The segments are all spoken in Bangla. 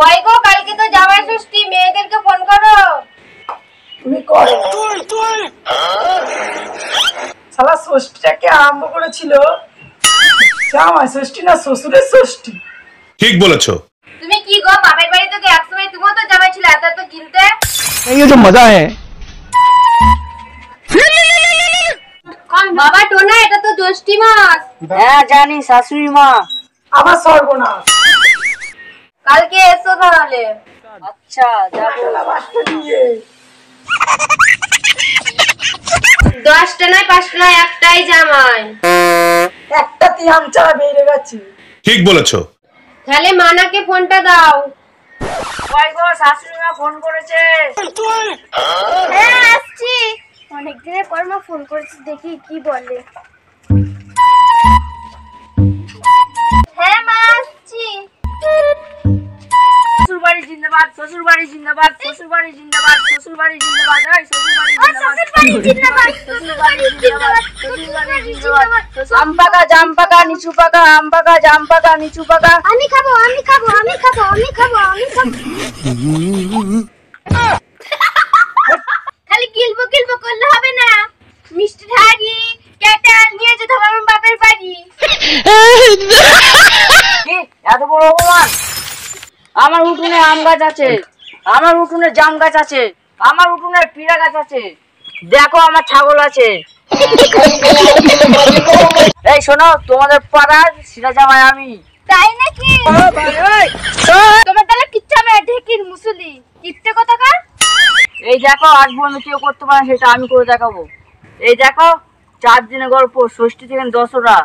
কই গো, কালকে তো জামাই ষষ্ঠী, মেয়েদেরকে ফোন করো। তুমি করো। শালা ষষ্ঠীটাকে আরম্ভ করেছিল জামাই ষষ্ঠী না শ্বশুরের ষষ্ঠী। ঠিক বলেছো। তুমি কি গো, বাপের বাড়ি থেকে একসময় তুমিও তো জামাই ছিল, এত তো কিনতে। ये जो मजा है। বাবা টোনা, এটা তো জ্যৈষ্ঠী মাস। হ্যাঁ জানি শাশুড়ি মা। আবার সর্বনাশ। কালকে এসো তাহলে। আচ্ছা যাবো। বাচ্চা দিয়ে 10টা নয় 5টা নয়, একটাই জামাই। একটা তিয়াম চারা বেড়ে গেছে। ঠিক বলেছো। তাহলে মানাকে ফোনটা দাও। কই গো, শাশুড়ি মা ফোন করেছে। হ্যাঁ আসছি, অনেকদিনের পর মা ফোন করেছে, দেখি কি বলে। হ্যাঁ মা আসছি। শ্বশুর বাড়ি জিন্দাবাদ, শ্বশুর বাড়ি জিন্দাবাদ, শ্বশুর বাড়ি জিন্দাবাদ, শ্বশুর বাড়ি জিন্দাবাদ, শ্বশুর বাড়ি জিন্দাবাদ, শ্বশুর বাড়ি জিন্দাবাদ, শ্বশুর বাড়ি জিন্দাবাদ। আম পাকা জাম পাকা নিচু পাকা, আম পাকা জাম পাকা নিচু পাকা। আমি খাবো, আমি খাবো, আমি খাবো, আমি খাবো, আমি খাবো। খালি গিলবো গিলবো করলে হবে না, মিষ্টি ঢাড়ি কেটাল নিয়ে যেতে হবে আমার বাপের বাড়ি। কি এত বড় অপমান? আমার উঠোনে আম গাছ আছে, আমার উঠোনে জাম গাছ আছে, আমার উঠোনে পিড়া গাছ আছে, দেখো আমার ছাগল আছে। এই শোনো, তোমাদের পাড়ার সিরা জামাই আমি। তাই নাকি? তোমার তাহলে কিচ্ছু হবে না, ঢেকির মুসুলি কিচ্ছু কোথাকার। এই দেখো, আসবো আমি কেউ করতে পারে সেটা আমি করে দেখাবো। এই দেখো, 4 দিনের গল্প, ষষ্ঠী থেকে 10টা।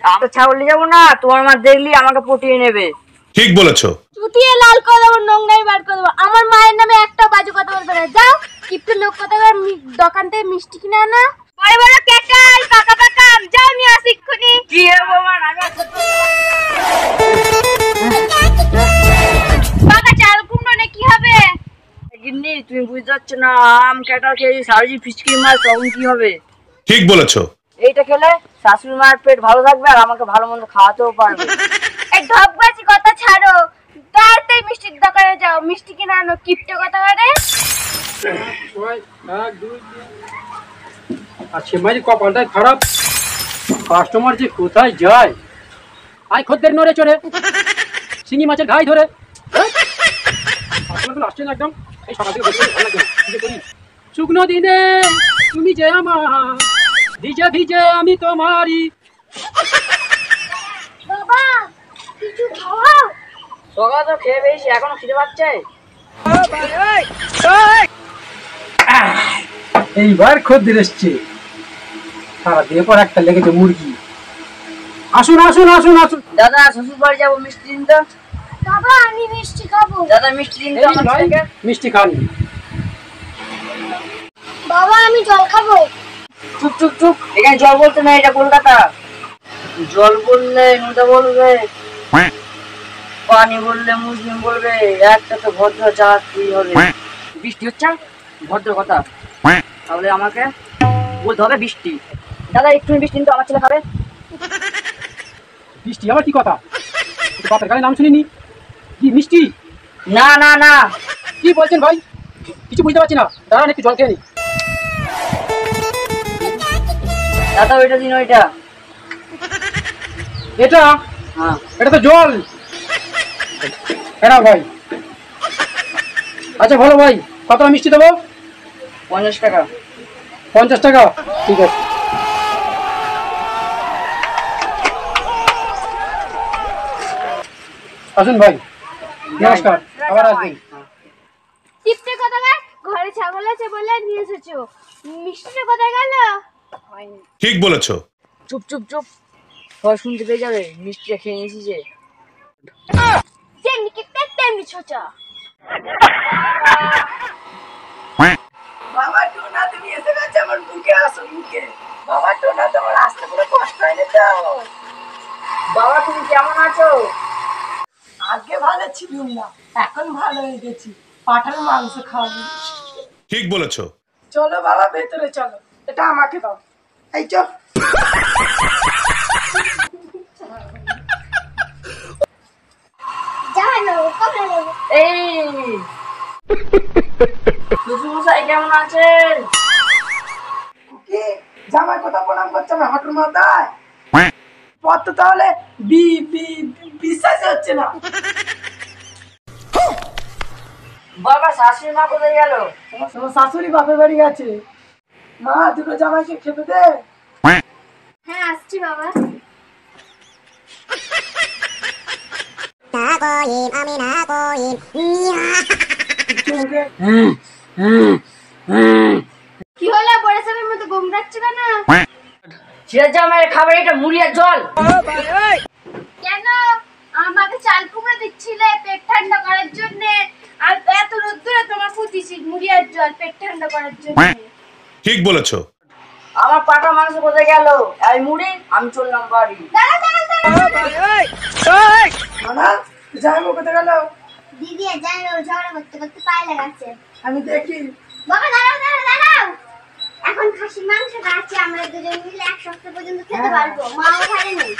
আমরা ছাগল নিয়ে যাবো না, তোমার মা দেখলি আমাকে পটিয়ে নেবে। ঠিক বলেছো। চুটিয়ে লাল করে দেবো, নোংরাই বার করে দেবো। আমার মায়ের নামে একটা বাজে কথা বলবে না। যাও, কিপ্টে লোক কোথাকার, দোকান থেকে মিষ্টি কিনে আনা। বড় বড় কেটাল পাকা পাকা আম, যাও নিয়ে আসি এক্ষুনি। কি হবে মা? পাকা চাল কুমড়ো নে কি হবে? গিন্নি তুমি বুঝতে পারছো না, আম কাটার খেয়ে শাশুড়ি ফিচকিরি মার তখন কি হবে? ঠিক বলেছো। এইটা খেলে শাশুড়ি মার পেট ভালো থাকবে আর আমাকে ভালো মন্দ খাওয়াতেও পারবে। এই ঢপবাজি কথা ছাড়ো, তাড়াতাড়ি মিষ্টির দোকানে যাও, মিষ্টি কিনে আনো। কিপ্টে কথা করে। আজকে মাঝে কপালটাই খারাপ, কাস্টমার যে কোথায় যায়। আই খদ্দের নড়ে চড়ে শিঙি মাছের ঘাই ধরে কাস্টমারগুলো আসছে না একদম। এই সকাল থেকে বসে ভালো লাগছে না, কি যে করি। শুকনো দিনে তুমি যে আমার, ভিজে ভিজে আমি তোমারই। বাবা কিছু খাওয়াও। সকালে তো খেয়ে বেশি, এখনো খিদে পাচ্ছে। এইবার খদ্দের এসছে, সারা দিয়ে পর একটা লেগেছে মুরগি। আসুন আসুন আসুন আসুন। দাদা শ্বশুর বাড়ি যাবো, মিষ্টি দিন তো। বাবা আমি মিষ্টি খাবো। দাদা মিষ্টি দিন তো আমার থেকে। মিষ্টি খান। বাবা আমি জল খাবো। চুপ চুপ চুপ, এখানে জল বলতে না, এটা কলকাতা। জল বললে নুদা বলবে, পানি বললে মুসলিম বলবে, একটা তো ভদ্র চাকরি হবে। বৃষ্টি হচ্ছে, ভদ্র কথা। তাহলে আমাকে বলতে হবে বৃষ্টি। দাদা একটু বৃষ্টি তো, আমার ছেলে খাবে। মিষ্টি আবার কি কথা? বাপের গায়ে নাম শুনিনি। কি মিষ্টি? না না না, কি বলছেন ভাই? কিছু বুঝতে পারছি না, দাঁড়ান একটু জল খেয়ে নি। দাদা ওইটা দিন, ওইটা। এটা? হ্যাঁ এটা তো জল। হ্যাঁ ভাই। আচ্ছা ভালো ভাই, কত মিষ্টি দেবো? 50 টাকা। 50 টাকা, ঠিক আছে। আসুন ভাই, নমস্কার, আবার আসবেন। কিপ্টে কথা কয়, ঘরে ছাগল আছে বলে নিয়ে এসেছো। মিষ্টিটা কোথায় গেল? ঠিক বলেছো। চুপ চুপ চুপ, সবাই শুনতে পেয়ে যাবে মিষ্টি খেয়ে নিয়েছি যে। যেমনি কিপ্টে তেমনি ছোচা। বাবা টোনা তুমি এসে গেছে আমার বুকে, আসো বুকে। বাবা টোনা তোমার আসতে কোনো কষ্ট হয়নি তো? বাবা তুমি কেমন আছো? আগে ভালো ছিলুম না, এখন ভালো হয়ে গেছি। পাঠার মাংস খাওয়াবো। ঠিক বলেছো। চলো বাবা ভেতরে চলো, এটা আমাকে দাও। এই চল। জামাই বাবু কবে নেবো? এই শ্বশুরমশাই কেমন আছেন? কি জামাই কথা প্রণাম করছে না হাঁটুর মাথায়? পর তো তাহলে বিশ্বাস হচ্ছে না। বাবা শাশুড়ি মা কোথায় গেল? তোমার শাশুড়ি বাপের বাড়ি গেছে। মা দুটো জামাইকে খেতে দে। হ্যাঁ আসছি বাবা। কি হলো বড় সাহেবের মতো গোমরাচ্ছে কেন? ছেলে জামাইয়ের খাবার এটা মুড়ি আর জল। কেন আমাকে চাল কুমড়ো দিচ্ছিলে পেট ঠান্ডা করার জন্য, আর এত রোদ্দুরে তোমার ফুটিছি মুড়ি আর জল পেট ঠান্ডা করার জন্য। ঠিক বলেছো। আমার পাটা মাংস কোথায় গেল? এই মুড়ি আমি চললাম বাড়ি। দাঁড়া দাঁড়া মানা জামাই কোথায় গেল? দিদি যাই ঝগড়া করতে করতে পায়ে লাগাচ্ছে। আমি দেখি। বাবা দাঁড়াও দাঁড়াও দাঁড়াও, এখন খাসির মাংসটা আছে, আমরা দুজন মিলে এক সপ্তাহ পর্যন্ত খেতে পারবো, মাও ঘরে নেই।